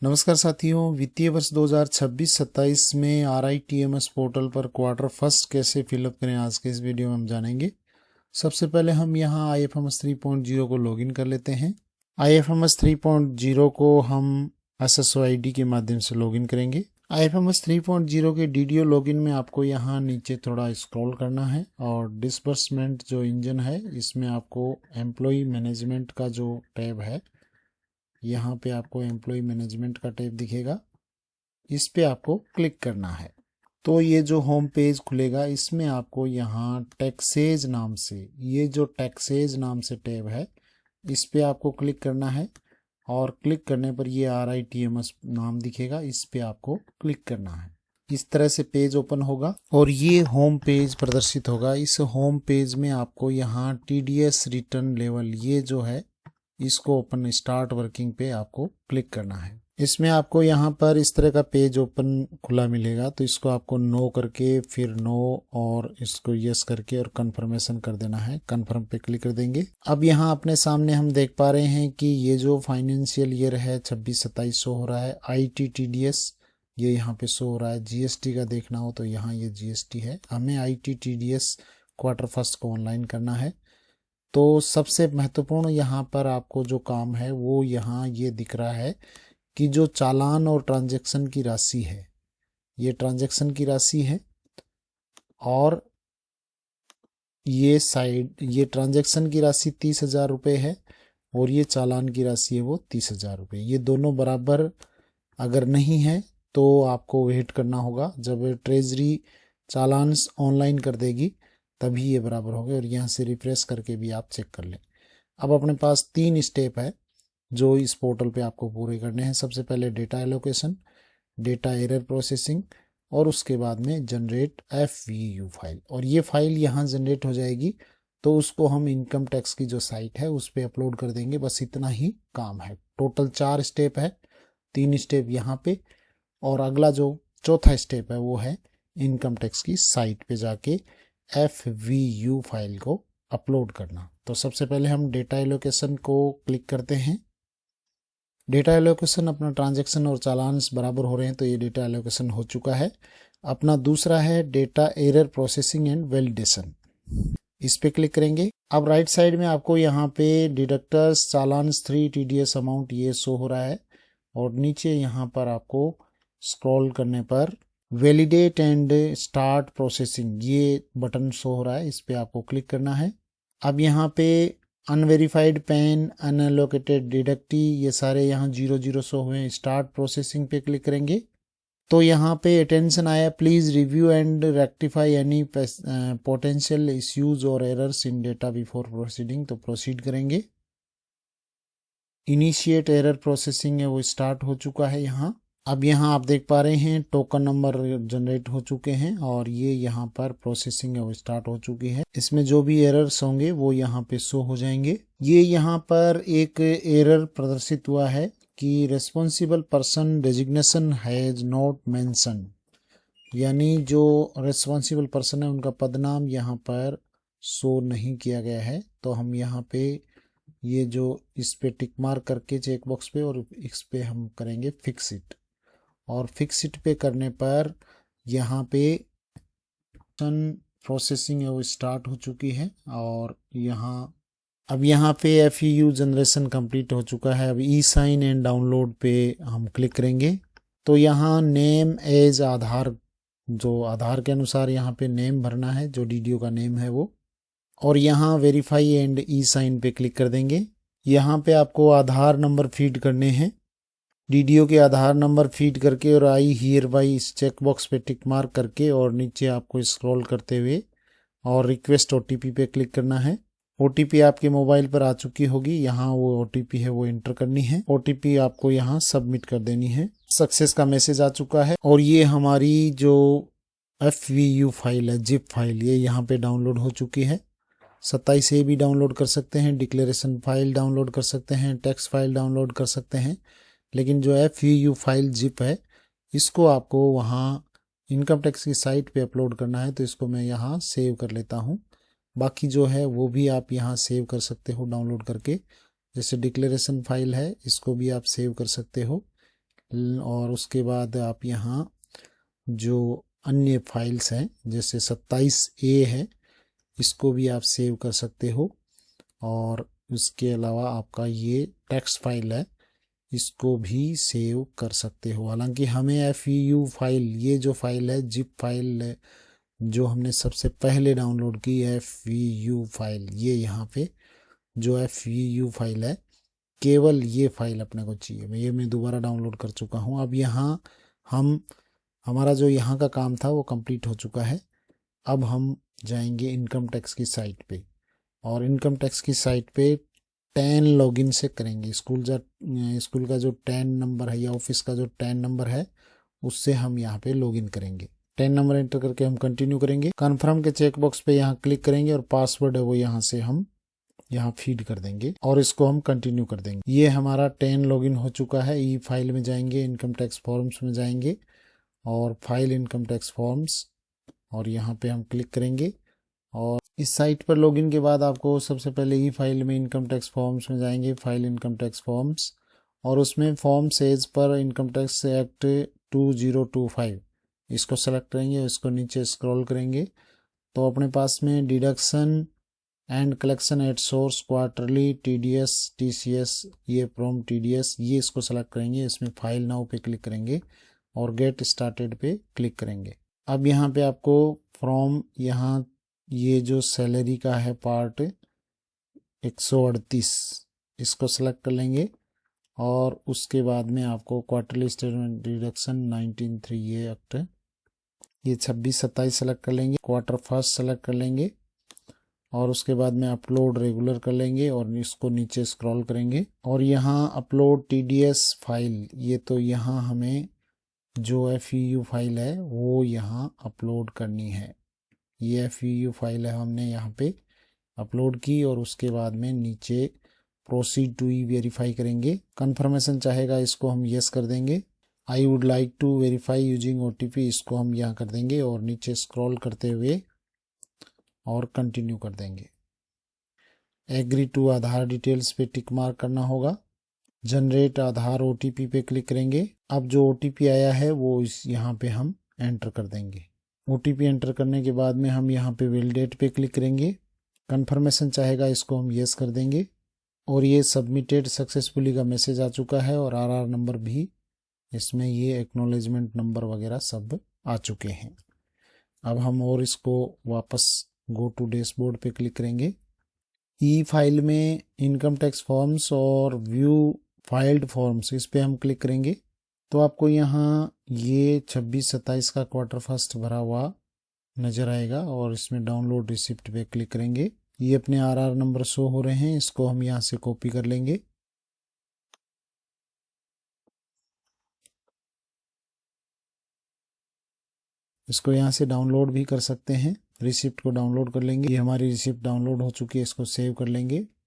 नमस्कार साथियों, वित्तीय वर्ष 2026-27 में RITMS पोर्टल पर क्वार्टर फर्स्ट कैसे फिलअप करें आज के इस वीडियो में हम जानेंगे। सबसे पहले हम यहां IFMS 3.0 को लॉगिन कर लेते हैं। IFMS 3.0 को हम SSO ID के माध्यम से लॉगिन करेंगे। IFMS 3.0 के DDO लॉगिन में आपको यहाँ नीचे थोड़ा स्क्रॉल करना है और डिसबर्समेंट जो इंजन है इसमें आपको एम्प्लॉय मैनेजमेंट का जो टैब है, यहाँ पे आपको एम्प्लॉय मैनेजमेंट का टैब दिखेगा, इस पे आपको क्लिक करना है। तो ये जो होम पेज खुलेगा इसमें आपको यहाँ टैक्सेज नाम से, ये जो टैक्सेज नाम से टैब है इस पे आपको क्लिक करना है और क्लिक करने पर ये RITMS नाम दिखेगा, इस पे आपको क्लिक करना है। इस तरह से पेज ओपन होगा और ये होम पेज प्रदर्शित होगा। इस होम पेज में आपको यहाँ TDS रिटर्न लेवल, ये जो है इसको ओपन स्टार्ट वर्किंग पे आपको क्लिक करना है। इसमें आपको यहाँ पर इस तरह का पेज ओपन खुला मिलेगा, तो इसको आपको नो करके फिर नो और इसको यस करके और कंफर्मेशन कर देना है। कंफर्म पे क्लिक कर देंगे। अब यहाँ अपने सामने हम देख पा रहे हैं कि ये जो फाइनेंशियल ईयर है 26-27 शो हो रहा है। ITTDS ये यहाँ पे शो हो रहा है। GST का देखना हो तो यहाँ ये GST है। हमें ITTDS क्वार्टर फर्स्ट को ऑनलाइन करना है। तो सबसे महत्वपूर्ण यहाँ पर आपको जो काम है वो यहाँ ये दिख रहा है कि जो चालान और ट्रांजैक्शन की राशि है, ये ट्रांजैक्शन की राशि है और ये ट्रांजैक्शन की राशि 30,000 रुपये है और ये चालान की राशि है वो 30,000 रुपये। ये दोनों बराबर अगर नहीं है तो आपको वेट करना होगा। जब ट्रेजरी चालान ऑनलाइन कर देगी तभी ये बराबर होंगे और यहाँ से रिफ्रेश करके भी आप चेक कर लें। अब अपने पास 3 स्टेप है जो इस पोर्टल पे आपको पूरे करने हैं। सबसे पहले data allocation, data error processing और उसके बाद में जनरेट FVU फाइल, और ये फाइल यहाँ जनरेट हो जाएगी तो उसको हम इनकम टैक्स की जो साइट है उस पर अपलोड कर देंगे। बस इतना ही काम है। टोटल 4 स्टेप है, 3 स्टेप यहाँ पे और अगला जो चौथा स्टेप है वो है इनकम टैक्स की साइट पे जाके FVU फाइल को अपलोड करना। तो सबसे पहले हम डेटा एलोकेशन को क्लिक करते हैं। डेटा एलोकेशन अपना ट्रांजैक्शन और चालान बराबर हो रहे हैं तो ये डेटा एलोकेशन हो चुका है। अपना दूसरा है data error processing and validation, इस पे क्लिक करेंगे। अब राइट साइड में आपको यहाँ पे डिडक्टर्स चालान 3 TDS अमाउंट ये शो हो रहा है और नीचे यहाँ पर आपको स्क्रॉल करने पर वैलिडेट एंड स्टार्ट प्रोसेसिंग ये बटन शो हो रहा है, इस पे आपको क्लिक करना है। अब यहाँ पे अनवेरिफाइड पैन, अनएलोकेटेड डिडक्टी ये सारे यहाँ 00 शो हुए हैं। स्टार्ट प्रोसेसिंग पे क्लिक करेंगे तो यहाँ पे अटेंशन आया, please review and rectify any potential issues और errors in data before proceeding, तो प्रोसीड करेंगे। इनिशिएट एरर प्रोसेसिंग है वो स्टार्ट हो चुका है यहाँ। अब यहाँ आप देख पा रहे हैं टोकन नंबर जनरेट हो चुके हैं और ये यहाँ पर प्रोसेसिंग है वो स्टार्ट हो चुकी है। इसमें जो भी एरर्स होंगे वो यहाँ पे शो हो जाएंगे। ये यहाँ पर एक एरर प्रदर्शित हुआ है कि responsible person designation has not mention, यानी जो रेस्पॉन्सिबल पर्सन है उनका पदनाम यहाँ पर शो नहीं किया गया है। तो हम यहाँ पे ये जो इस पे टिक मार्क करके चेक बॉक्स पे और इस पे हम करेंगे फिक्स इट, और फिक्स इट पे करने पर यहाँ पे प्रोसेसिंग है वो स्टार्ट हो चुकी है और अब यहाँ पे FEU जनरेशन कंप्लीट हो चुका है। अब E-साइन एंड डाउनलोड पे हम क्लिक करेंगे तो यहाँ नेम एज आधार, जो आधार के अनुसार यहाँ पे नेम भरना है, जो DDO का नेम है वो, और यहाँ वेरीफाई एंड E-साइन पे क्लिक कर देंगे। यहाँ पे आपको आधार नंबर फीड करने हैं। DDO के आधार नंबर फीड करके और आई हियर बाई इस चेक बॉक्स पे टिक मार्क करके और नीचे आपको स्क्रॉल करते हुए और रिक्वेस्ट OTP पे क्लिक करना है। OTP आपके मोबाइल पर आ चुकी होगी, यहाँ वो OTP है वो एंटर करनी है। OTP आपको यहाँ सबमिट कर देनी है। सक्सेस का मैसेज आ चुका है और ये हमारी जो FVU फाइल है, जिप फाइल, ये यहाँ पे डाउनलोड हो चुकी है। 27 से भी डाउनलोड कर सकते हैं, डिक्लेरेशन फाइल डाउनलोड कर सकते हैं, टैक्स फाइल डाउनलोड कर सकते हैं, लेकिन जो FVU फाइल जिप है इसको आपको वहाँ इनकम टैक्स की साइट पे अपलोड करना है। तो इसको मैं यहाँ सेव कर लेता हूँ। बाकी जो है वो भी आप यहाँ सेव कर सकते हो डाउनलोड करके, जैसे डिक्लेरेशन फाइल है इसको भी आप सेव कर सकते हो। और उसके बाद आप यहाँ जो अन्य फाइल्स हैं जैसे 27A है, इसको भी आप सेव कर सकते हो। और उसके अलावा आपका ये टेक्स्ट फाइल है, इसको भी सेव कर सकते हो। हालांकि हमें FEU फाइल, ये जो फाइल है जिप फाइल है, जो हमने सबसे पहले डाउनलोड की FEU फाइल, ये यहाँ पे जो FEU फाइल है, केवल ये फाइल अपने को चाहिए। ये मैं दोबारा डाउनलोड कर चुका हूँ। अब यहाँ हमारा जो यहाँ का काम था वो कंप्लीट हो चुका है। अब हम जाएंगे इनकम टैक्स की साइट पे, और इनकम टैक्स की साइट पे 10 लॉगिन से करेंगे। स्कूल का जो 10 नंबर है या ऑफिस का जो 10 नंबर है, उससे हम यहाँ पे लॉगिन करेंगे। 10 नंबर एंटर करके हम कंटिन्यू करेंगे। कन्फर्म के चेक बॉक्स पे यहाँ क्लिक करेंगे और पासवर्ड है वो यहाँ से हम यहाँ फीड कर देंगे और इसको हम कंटिन्यू कर देंगे। ये हमारा 10 लॉगिन हो चुका है। ई फाइल में जाएंगे, इनकम टैक्स फॉर्म्स में जाएंगे और फाइल इनकम टैक्स फॉर्म्स, और यहाँ पे हम क्लिक करेंगे। और इस साइट पर लॉगिन के बाद आपको सबसे पहले ई फाइल में इनकम टैक्स फॉर्म्स में जाएंगे, फाइल इनकम टैक्स फॉर्म्स, और उसमें फॉर्म सेज पर इनकम टैक्स एक्ट 2025 इसको सेलेक्ट करेंगे। इसको नीचे स्क्रॉल करेंगे तो अपने पास में deduction and collection at source, quarterly, TDS, TCS, ये फ्रॉम TDS, ये इसको सेलेक्ट करेंगे। इसमें फाइल नाउ पे क्लिक करेंगे और गेट स्टार्टेड पे क्लिक करेंगे। अब यहाँ पे आपको फ्रॉम, यहाँ ये जो सैलरी का है पार्ट 138, इसको सेलेक्ट कर लेंगे और उसके बाद में आपको क्वार्टरली स्टेटमेंट डिडक्शन 19(3) ये एक्ट, ये 26-27 सेलेक्ट कर लेंगे। क्वार्टर फर्स्ट सेलेक्ट कर लेंगे और उसके बाद में अपलोड रेगुलर कर लेंगे और इसको नीचे स्क्रॉल करेंगे और यहाँ अपलोड TDS फाइल, ये तो यहाँ हमें जो FEU फाइल है वो यहाँ अपलोड करनी है। ये FEU फाइल है, हमने यहाँ पे अपलोड की और उसके बाद में नीचे प्रोसीड टू ई वेरीफाई करेंगे। कंफर्मेशन चाहेगा, इसको हम यस कर देंगे। I would like to verify using OTP, इसको हम यहाँ कर देंगे और नीचे स्क्रॉल करते हुए और कंटिन्यू कर देंगे। एग्री टू आधार डिटेल्स पे टिक मार्क करना होगा। जनरेट आधार OTP पे क्लिक करेंगे। अब जो OTP आया है वो इस यहाँ पे हम एंटर कर देंगे। OTP एंटर करने के बाद में हम यहाँ पे वैलिडेट पे क्लिक करेंगे। कंफर्मेशन चाहेगा, इसको हम यस कर देंगे और ये सबमिटेड सक्सेसफुली का मैसेज आ चुका है और RR नंबर भी इसमें, ये एक्नॉलेजमेंट नंबर वगैरह सब आ चुके हैं। अब हम और इसको वापस गो टू डैशबोर्ड पे क्लिक करेंगे। ई फाइल में इनकम टैक्स फॉर्म्स और व्यू फाइल्ड फॉर्म्स, इस पे हम क्लिक करेंगे तो आपको यहाँ ये 26-27 का क्वार्टर फर्स्ट भरा हुआ नजर आएगा और इसमें डाउनलोड रिसिप्ट पे क्लिक करेंगे। ये अपने RR नंबर शो हो रहे हैं, इसको हम यहाँ से कॉपी कर लेंगे। इसको यहाँ से डाउनलोड भी कर सकते हैं। रिसिप्ट को डाउनलोड कर लेंगे। ये हमारी रिसिप्ट डाउनलोड हो चुकी है, इसको सेव कर लेंगे